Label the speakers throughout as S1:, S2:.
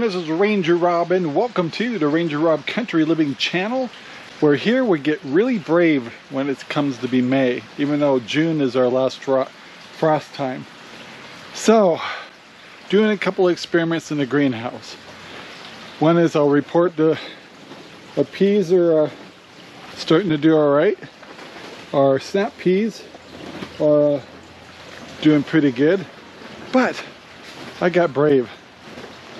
S1: this is Ranger Rob, and welcome to the Ranger Rob Country Living channel, where here we get really brave when it comes to be May, even though June is our last frost time. So, doing a couple of experiments in the greenhouse. One is I'll report the peas are starting to do all right. Our snap peas are doing pretty good, but I got brave.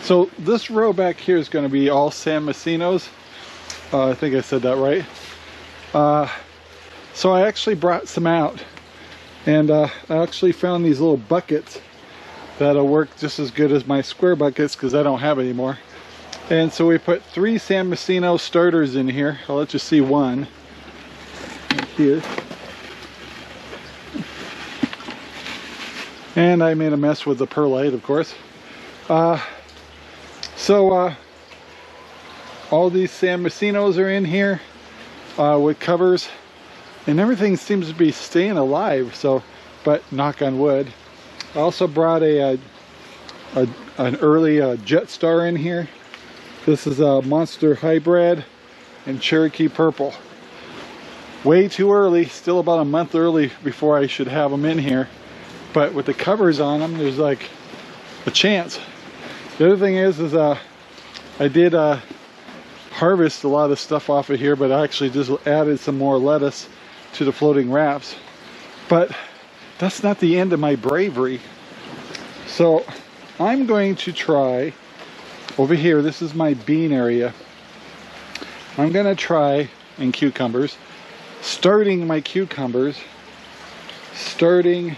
S1: So this row back here is going to be all San Macinos. I think I said that right. So I actually brought some out, and I actually found these little buckets that'll work just as good as my square buckets because I don't have any more. And so we put 3 San Macino starters in here. I'll let you see one right here. And I made a mess with the perlite, of course. All these San Macinos are in here with covers, and everything seems to be staying alive. So, but knock on wood. I also brought an early Jet Star in here. This is a Monster Hybrid and Cherokee Purple. Way too early, still about a month early before I should have them in here. But with the covers on them, there's like a chance. The other thing is I did harvest a lot of stuff off of here, but I actually just added some more lettuce to the floating rafts. But that's not the end of my bravery. So I'm going to try over here. This is my bean area. I'm going to try in cucumbers, starting my cucumbers, two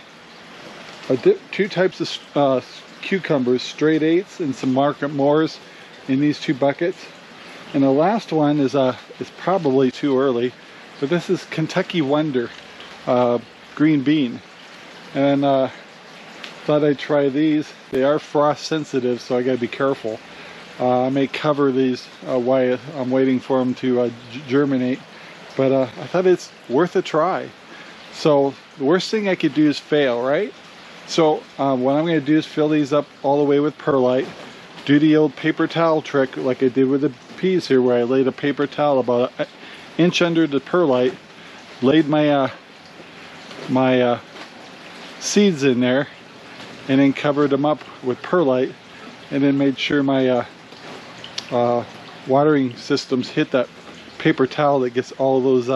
S1: types of cucumbers, straight 8s and some market Moors in these 2 buckets. And the last one is probably too early, but this is Kentucky Wonder green bean, and thought I'd try these. They are frost sensitive, so I gotta be careful. I may cover these while I'm waiting for them to germinate, but I thought it's worth a try. So the worst thing I could do is fail, right? So what I'm going to do is fill these up all the way with perlite, do the old paper towel trick like I did with the peas here, where I laid a paper towel about an inch under the perlite, laid my seeds in there, and then covered them up with perlite, and then made sure my watering systems hit that paper towel that gets all those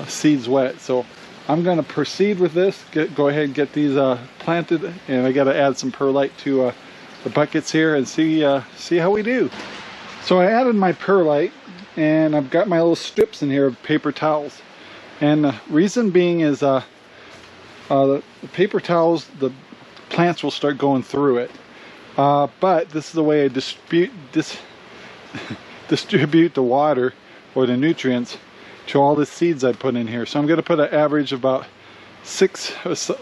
S1: seeds wet. So I'm going to proceed with this, go ahead and get these planted, and I got to add some perlite to the buckets here and see how we do. So I added my perlite, and I've got my little strips in here of paper towels. And the reason being is the paper towels, the plants will start going through it. But this is the way I distribute the water or the nutrients to all the seeds I put in here. So I'm going to put an average of about 6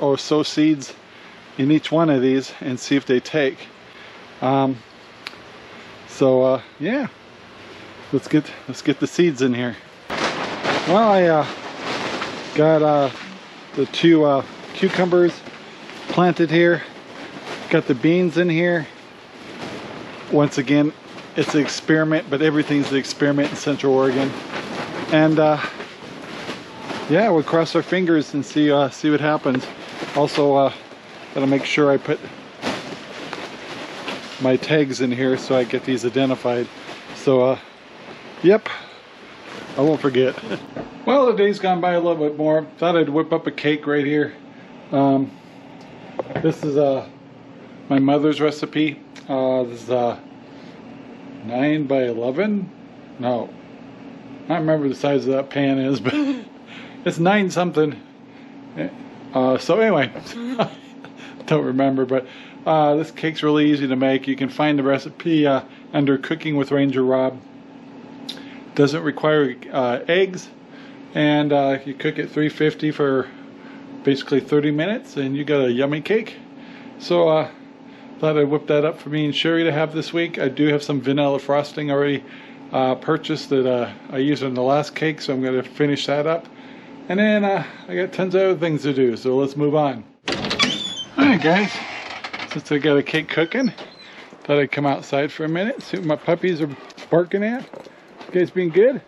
S1: or so seeds in each one of these and see if they take. Yeah, let's get the seeds in here. Well, I got the 2 cucumbers planted here. Got the beans in here. Once again, it's an experiment, but everything's an experiment in Central Oregon. And yeah, we'll cross our fingers and see what happens. Also, gotta make sure I put my tags in here so I get these identified. So, yep, I won't forget. Well, the day's gone by a little bit more. Thought I'd whip up a cake right here. This is my mother's recipe. This is 9 by 11. No. I don't remember the size of that pan is, but it's 9 something. So anyway, don't remember, but this cake's really easy to make. You can find the recipe under Cooking with Ranger Rob. Doesn't require eggs, and you cook at 350 for basically 30 minutes, and you got a yummy cake. So thought I'd whip that up for me and Sherry to have this week. I do have some vanilla frosting already purchased that I used on the last cake, so I'm going to finish that up. And then I got tons of other things to do, so let's move on. Alright guys, since I got a cake cooking, thought thought I'd come outside for a minute, see what my puppies are barking at. You guys being good?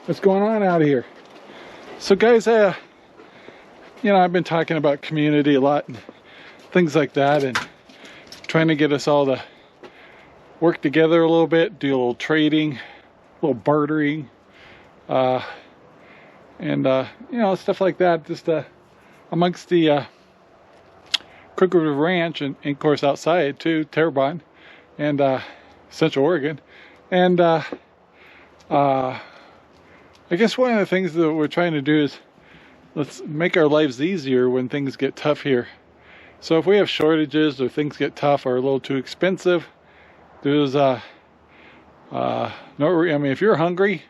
S1: What's going on out here? So guys, you know, I've been talking about community a lot and things like that, and trying to get us all to work together a little bit, do a little trading, a little bartering, and you know, stuff like that, just amongst the Crooked River Ranch, and of course outside too, Terrebonne and Central Oregon. And I guess one of the things that we're trying to do is let's make our lives easier when things get tough here. So if we have shortages or things get tough or a little too expensive, there's no, I mean, if you're hungry,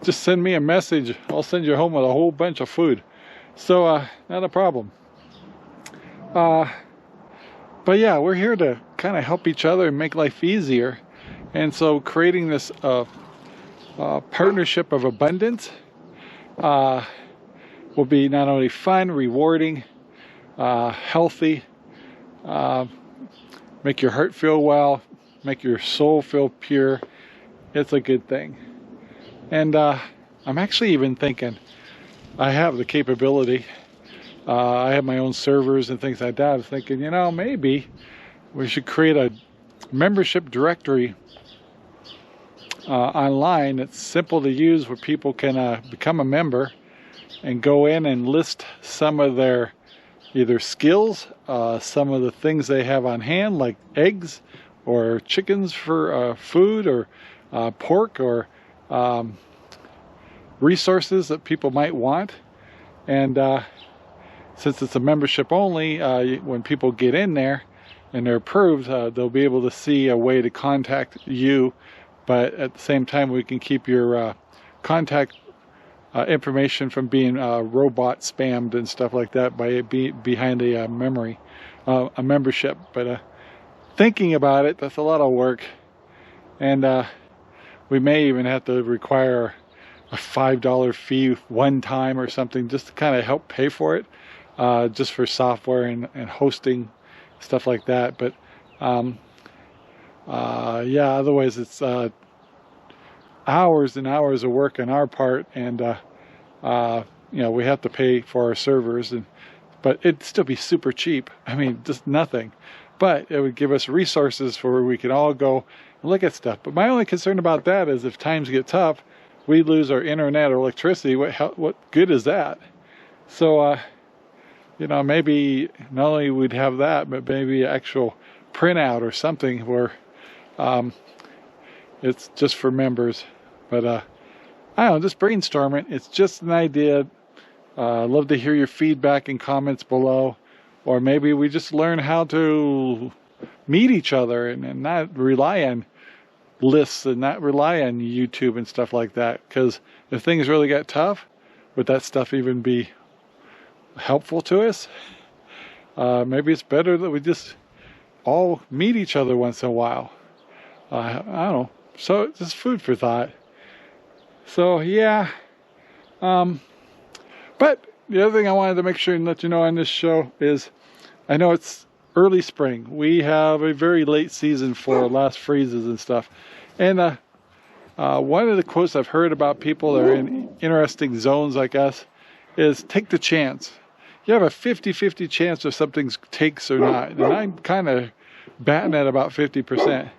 S1: just send me a message. I'll send you home with a whole bunch of food. So not a problem. But yeah, we're here to kind of help each other and make life easier. And so creating this partnership of abundance will be not only fun, rewarding, healthy, make your heart feel well, make your soul feel pure. It's a good thing. And I'm actually even thinking, I have the capability, I have my own servers and things like that. I was thinking, you know, maybe we should create a membership directory online. It's simple to use, where people can become a member and go in and list some of their either skills, some of the things they have on hand, like eggs or chickens for food, or pork, or resources that people might want. And since it's a membership only, when people get in there and they're approved, they'll be able to see a way to contact you, but at the same time we can keep your contact information from being robot spammed and stuff like that by behind a membership. But thinking about it, that's a lot of work, and we may even have to require a $5 fee one time or something, just to kind of help pay for it, just for software and hosting, stuff like that. But yeah, otherwise it's hours and hours of work on our part, and you know, we have to pay for our servers, but it'd still be super cheap. I mean, just nothing. But it would give us resources for where we could all go and look at stuff. But my only concern about that is if times get tough, we lose our internet or electricity. What good is that? So you know, maybe not only we'd have that, but maybe actual printout or something where it's just for members. But I don't know, just brainstorming. It's just an idea. I'd love to hear your feedback and comments below. Or maybe we just learn how to meet each other and not rely on lists and not rely on YouTube and stuff like that. Because if things really get tough, would that stuff even be helpful to us? Maybe it's better that we just all meet each other once in a while. I don't know. So it's just food for thought. So yeah. But the other thing I wanted to make sure and let you know on this show is, I know it's early spring. We have a very late season for last freezes and stuff. And one of the quotes I've heard about people that are in interesting zones like us is take the chance. You have a 50-50 chance if something takes or not. And I'm kind of batting at about 50%.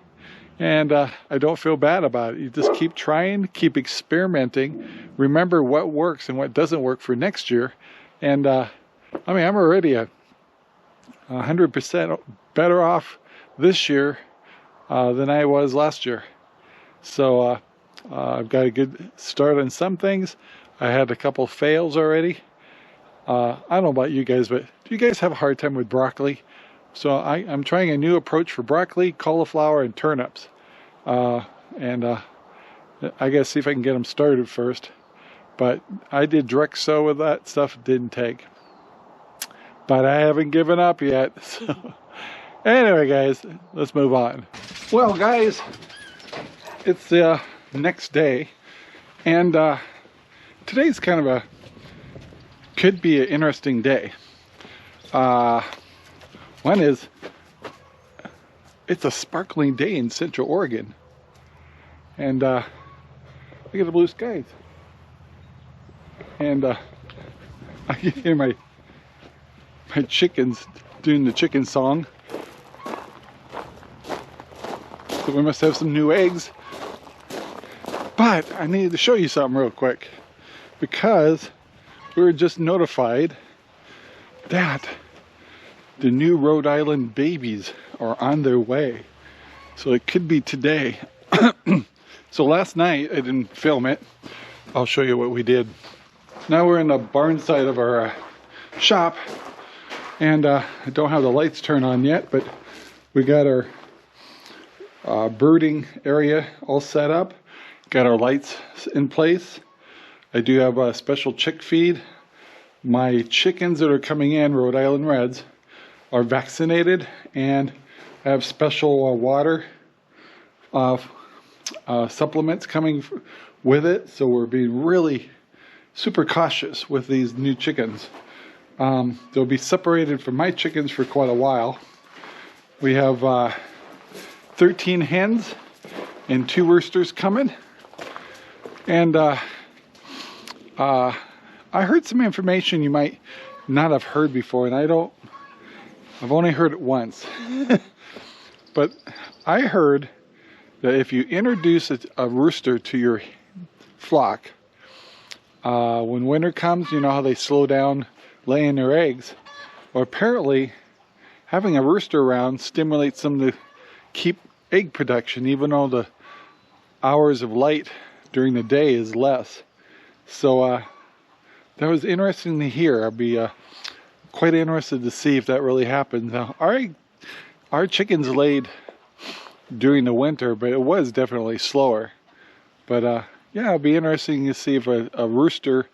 S1: And I don't feel bad about it. You just keep trying, keep experimenting. Remember what works and what doesn't work for next year. And I mean, I'm already 100% better off this year than I was last year. So I've got a good start on some things. I had a couple fails already. I don't know about you guys, but do you guys have a hard time with broccoli? So I'm trying a new approach for broccoli, cauliflower, and turnips. And I gotta see if I can get them started first. But I did direct sow with that stuff. It didn't take. But I haven't given up yet. So anyway, guys, let's move on. Well, guys, it's the next day. And today's kind of could be an interesting day. One is, it's a sparkling day in Central Oregon. And look at the blue skies. And I can hear my chickens doing the chicken song. So we must have some new eggs. But I needed to show you something real quick, because we were just notified that the new Rhode Island babies are on their way. So it could be today. So last night, I didn't film it. I'll show you what we did. Now we're in the barn side of our shop, and I don't have the lights turned on yet, but we got our birding area all set up. Got our lights in place. I do have a special chick feed. My chickens that are coming in, Rhode Island Reds, are vaccinated, and I have special water supplements coming with it. So we're being really super cautious with these new chickens. They'll be separated from my chickens for quite a while. We have 13 hens and 2 roosters coming. And I heard some information you might not have heard before, and I've only heard it once. But I heard that if you introduce a rooster to your flock, when winter comes, you know how they slow down laying their eggs. Well, apparently having a rooster around stimulates them to keep egg production, even though the hours of light during the day is less. So that was interesting to hear. I'd be quite interested to see if that really happens. Now, our chickens laid during the winter, but it was definitely slower. But yeah, it'll be interesting to see if a rooster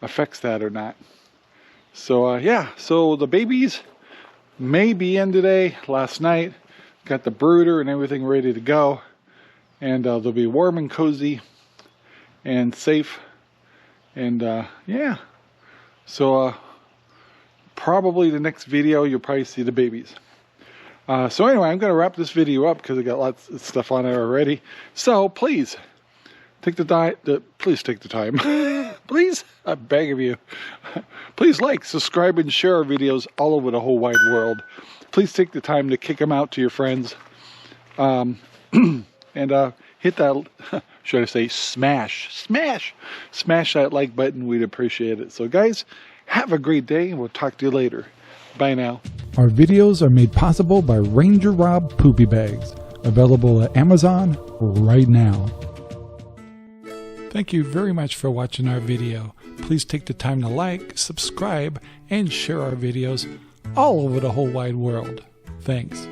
S1: affects that or not. So yeah, so the babies may be in today. Last night, got the brooder and everything ready to go. And they'll be warm and cozy and safe. And yeah, so probably the next video you'll probably see the babies. So anyway, I'm going to wrap this video up because I got lots of stuff on there already. So please take the time. Please take the time. Please, I beg of you. Please like, subscribe, and share our videos all over the whole wide world. Please take the time to kick them out to your friends. And hit that, should I say, smash that like button. We'd appreciate it. So guys, have a great day, and we'll talk to you later. Bye now.
S2: Our videos are made possible by RangerRob Poopy Bags, available at Amazon right now. Thank you very much for watching our video. Please take the time to like, subscribe, and share our videos all over the whole wide world. Thanks.